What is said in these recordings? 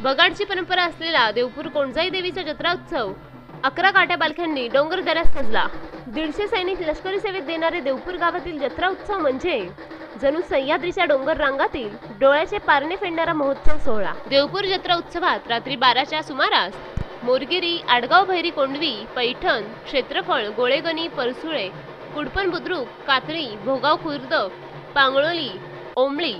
बगाडची परंपरा असलेला देवपूर कोणजाई देवीचा जत्रा उत्सव 11 काट्या पालख्यांनी डोंगर दऱ्यात सजला। 150 सैनिक लष्करी सेवेत देणारे देवपूर गावातील जत्रा उत्सव म्हणजे जणू सह्याद्रीच्या डोंगर रांगातील डोळ्याचे पारणे फेडणारा महोत्सव सोहळा। देवपूर जत्रा उत्सवात रात्री 12च्या सुमारास मोरगिरी, आडगाव, भैरी, कोंडवी, पैठण, क्षेत्रफळ, गोळेगणी, परसुळे, कुडपण, बुद्रुक, कातळी, भोगाव खुर्द, पांगळोली, ओंबळी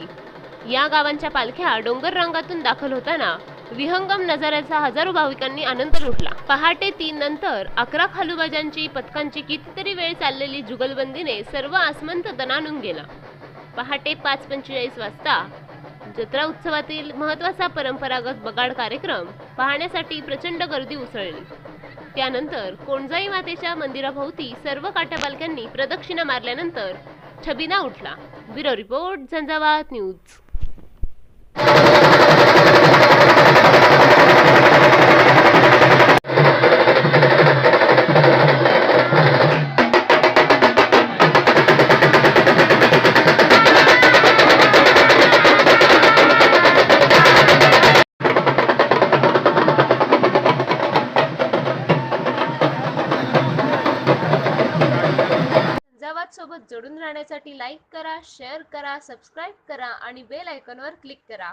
या गावांच्या पालख्या डोंगर रांगातून दाखल होताना विहंगम नजाऱ्याचा हजारो भाविकांनी आनंद लुटला। पहाटे 3 नंतर 11 खालूबाजांची पथकांची कितीतरी वेळ चाललेली जुगलबंदीने सर्व आसमंत दणाणून गेला। पहाटे 5:45 वाजता जत्रा उत्सवातील महत्त्वाचा परंपरागत बगाड कार्यक्रम पाहण्यासाठी प्रचंड गर्दी उसळली। त्यानंतर कोणजाई मातेच्या मंदिराभोवती सर्व काट्या पालख्यांनी प्रदक्षिणा मारल्यानंतर छबिना उठला। Bureau report, Jhanjhavat news. Jhanjhavat सोबत जोडून राहण्यासाठी लाईक करा, शेअर करा, सबस्क्राईब करा आणि बेल आयकॉनवर क्लिक करा।